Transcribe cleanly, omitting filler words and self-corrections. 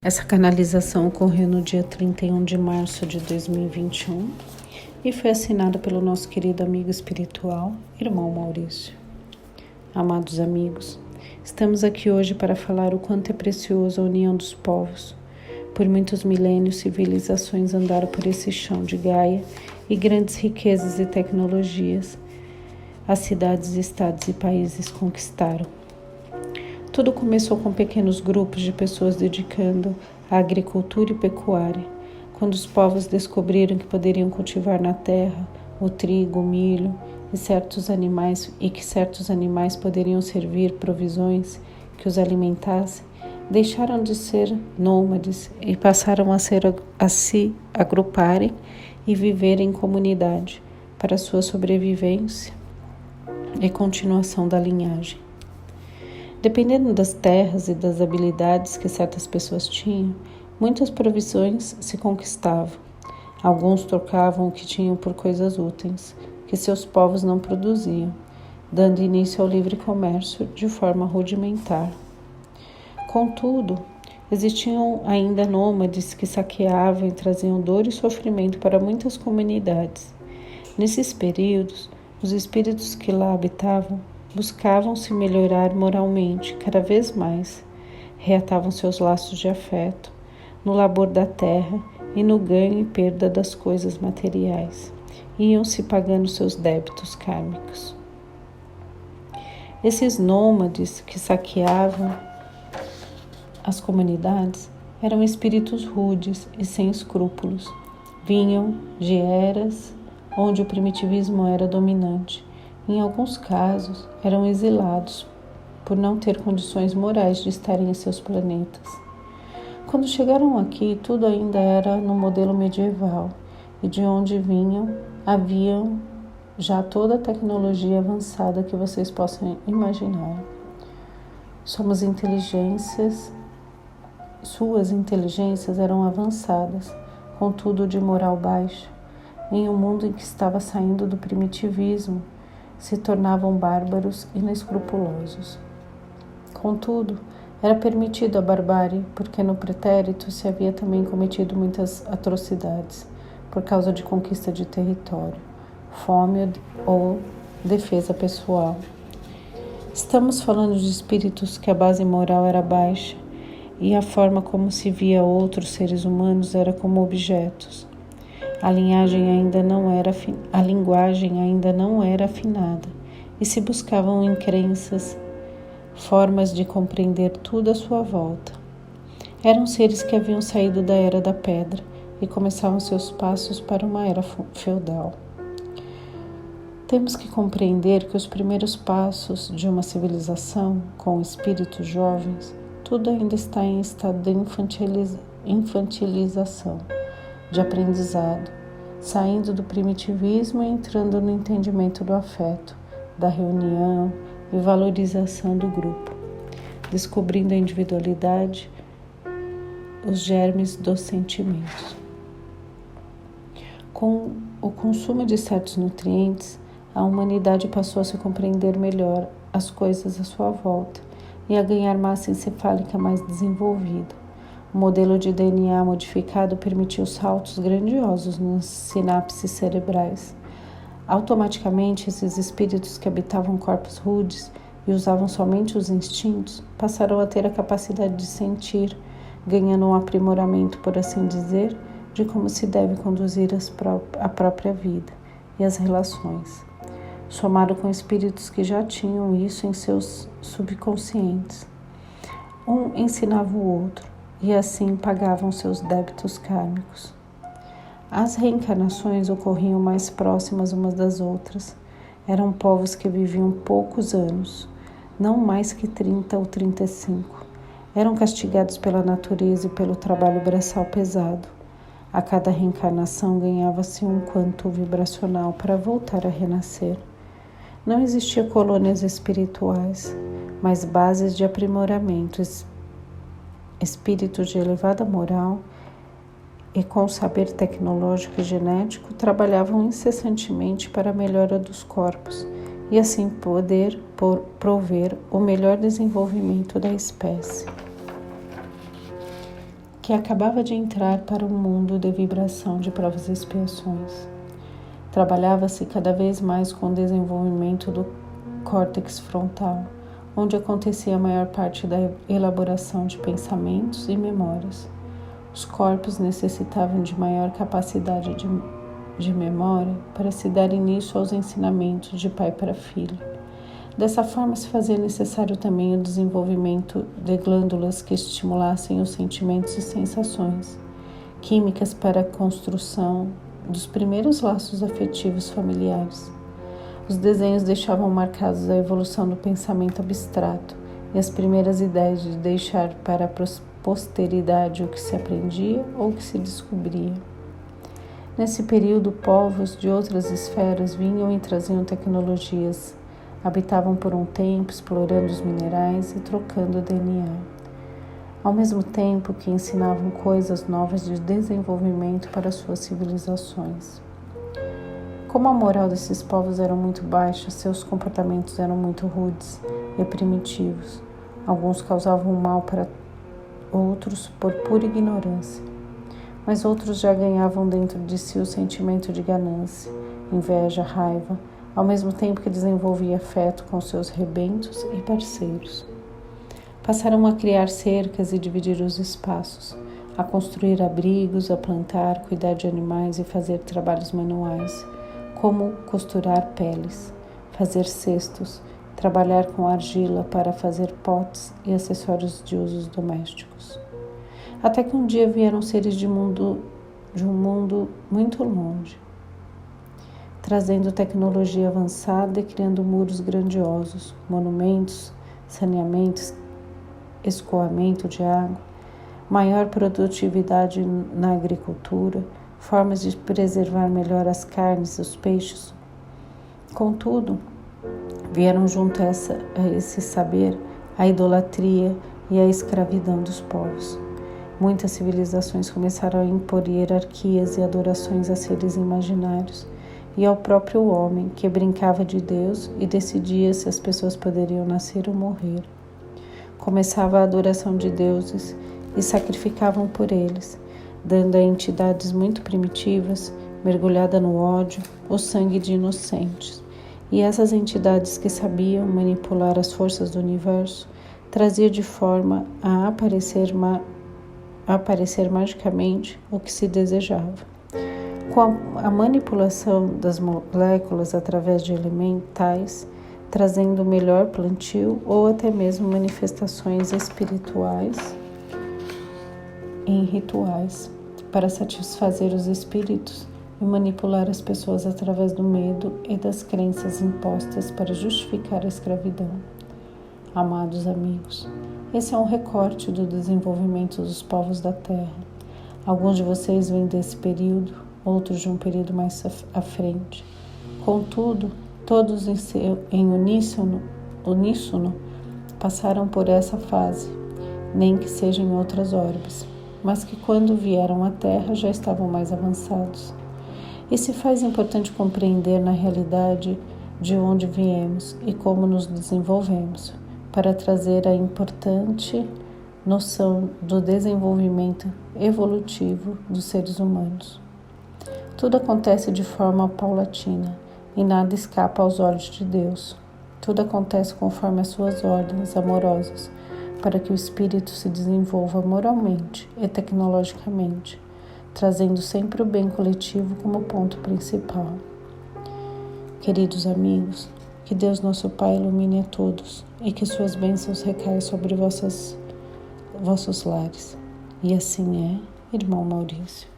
Essa canalização ocorreu no dia 31 de março de 2021 e foi assinada pelo nosso querido amigo espiritual, irmão Maurício. Amados amigos, estamos aqui hoje para falar o quanto é precioso a união dos povos. Por muitos milênios, civilizações andaram por esse chão de Gaia e grandes riquezas e tecnologias as cidades, estados e países conquistaram. Tudo começou com pequenos grupos de pessoas dedicando à agricultura e pecuária, quando os povos descobriram que poderiam cultivar na terra o trigo, o milho e que certos animais poderiam servir provisões que os alimentassem, deixaram de ser nômades e passaram a se agruparem e viver em comunidade para sua sobrevivência e continuação da linhagem. Dependendo das terras e das habilidades que certas pessoas tinham, muitas provisões se conquistavam. Alguns trocavam o que tinham por coisas úteis, que seus povos não produziam, dando início ao livre comércio de forma rudimentar. Contudo, existiam ainda nômades que saqueavam e traziam dor e sofrimento para muitas comunidades. Nesses períodos, os espíritos que lá habitavam buscavam se melhorar moralmente cada vez mais, reatavam seus laços de afeto no labor da terra e no ganho e perda das coisas materiais, iam se pagando seus débitos kármicos. Esses nômades que saqueavam as comunidades eram espíritos rudes e sem escrúpulos, vinham de eras onde o primitivismo era dominante. Em alguns casos, eram exilados por não ter condições morais de estarem em seus planetas. Quando chegaram aqui, tudo ainda era no modelo medieval, e de onde vinham, haviam já toda a tecnologia avançada que vocês possam imaginar. Suas inteligências eram avançadas, contudo de moral baixa, em um mundo em que estava saindo do primitivismo, se tornavam bárbaros e inescrupulosos. Contudo, era permitido a barbárie, porque no pretérito se havia também cometido muitas atrocidades, por causa de conquista de território, fome ou defesa pessoal. Estamos falando de espíritos que a base moral era baixa e a forma como se via outros seres humanos era como objetos. A linguagem ainda não era afinada e se buscavam em crenças, formas de compreender tudo à sua volta. Eram seres que haviam saído da era da pedra e começavam seus passos para uma era feudal. Temos que compreender que os primeiros passos de uma civilização com espíritos jovens, tudo ainda está em estado de infantilização, de aprendizado, saindo do primitivismo e entrando no entendimento do afeto, da reunião e valorização do grupo, descobrindo a individualidade, os germes dos sentimentos. Com o consumo de certos nutrientes, a humanidade passou a se compreender melhor as coisas à sua volta e a ganhar massa encefálica mais desenvolvida. O modelo de DNA modificado permitiu saltos grandiosos nas sinapses cerebrais. Automaticamente, esses espíritos que habitavam corpos rudes e usavam somente os instintos passaram a ter a capacidade de sentir, ganhando um aprimoramento, por assim dizer, de como se deve conduzir a própria vida e as relações. Somaram com espíritos que já tinham isso em seus subconscientes. Um ensinava o outro, e assim pagavam seus débitos kármicos. As reencarnações ocorriam mais próximas umas das outras. Eram povos que viviam poucos anos, não mais que 30 ou 35. Eram castigados pela natureza e pelo trabalho braçal pesado. A cada reencarnação ganhava-se um quanto vibracional para voltar a renascer. Não existiam colônias espirituais, mas bases de aprimoramento. Espíritos de elevada moral e com saber tecnológico e genético trabalhavam incessantemente para a melhora dos corpos e assim poder prover o melhor desenvolvimento da espécie. que acabava de entrar para um mundo de vibração de provas e expiações. Trabalhava-se cada vez mais com o desenvolvimento do córtex frontal, onde acontecia a maior parte da elaboração de pensamentos e memórias. Os corpos necessitavam de maior capacidade de memória para se dar início aos ensinamentos de pai para filho. Dessa forma, se fazia necessário também o desenvolvimento de glândulas que estimulassem os sentimentos e sensações, químicas para a construção dos primeiros laços afetivos familiares. Os desenhos deixavam marcados a evolução do pensamento abstrato e as primeiras ideias de deixar para a posteridade o que se aprendia ou o que se descobria. Nesse período, povos de outras esferas vinham e traziam tecnologias. Habitavam por um tempo, explorando os minerais e trocando DNA. Ao mesmo tempo que ensinavam coisas novas de desenvolvimento para suas civilizações. Como a moral desses povos era muito baixa, seus comportamentos eram muito rudes e primitivos. Alguns causavam mal para outros por pura ignorância, mas outros já ganhavam dentro de si o sentimento de ganância, inveja, raiva, ao mesmo tempo que desenvolvia afeto com seus rebentos e parceiros. Passaram a criar cercas e dividir os espaços, a construir abrigos, a plantar, cuidar de animais e fazer trabalhos manuais, como costurar peles, fazer cestos, trabalhar com argila para fazer potes e acessórios de usos domésticos. Até que um dia vieram seres de um mundo muito longe, trazendo tecnologia avançada e criando muros grandiosos, monumentos, saneamentos, escoamento de água, maior produtividade na agricultura, formas de preservar melhor as carnes e os peixes. Contudo, vieram junto a esse saber a idolatria e a escravidão dos povos. Muitas civilizações começaram a impor hierarquias e adorações a seres imaginários e ao próprio homem, que brincava de Deus e decidia se as pessoas poderiam nascer ou morrer. Começava a adoração de deuses e sacrificavam por eles, dando a entidades muito primitivas, mergulhada no ódio, o sangue de inocentes. E essas entidades que sabiam manipular as forças do universo traziam de forma a aparecer magicamente o que se desejava. Com a manipulação das moléculas através de elementais, trazendo o melhor plantio ou até mesmo manifestações espirituais em rituais para satisfazer os espíritos e manipular as pessoas através do medo e das crenças impostas para justificar a escravidão. Amados amigos, esse é um recorte do desenvolvimento dos povos da Terra. Alguns de vocês vêm desse período, outros de um período mais à frente. Contudo, todos em uníssono passaram por essa fase, nem que seja em outras orbes, mas que quando vieram à Terra já estavam mais avançados. E se faz importante compreender na realidade de onde viemos e como nos desenvolvemos, para trazer a importante noção do desenvolvimento evolutivo dos seres humanos. Tudo acontece de forma paulatina e nada escapa aos olhos de Deus. Tudo acontece conforme as suas ordens amorosas, para que o espírito se desenvolva moralmente e tecnologicamente, trazendo sempre o bem coletivo como ponto principal. Queridos amigos, que Deus nosso Pai ilumine a todos e que suas bênçãos recaiam sobre vossos lares. E assim é, irmão Maurício.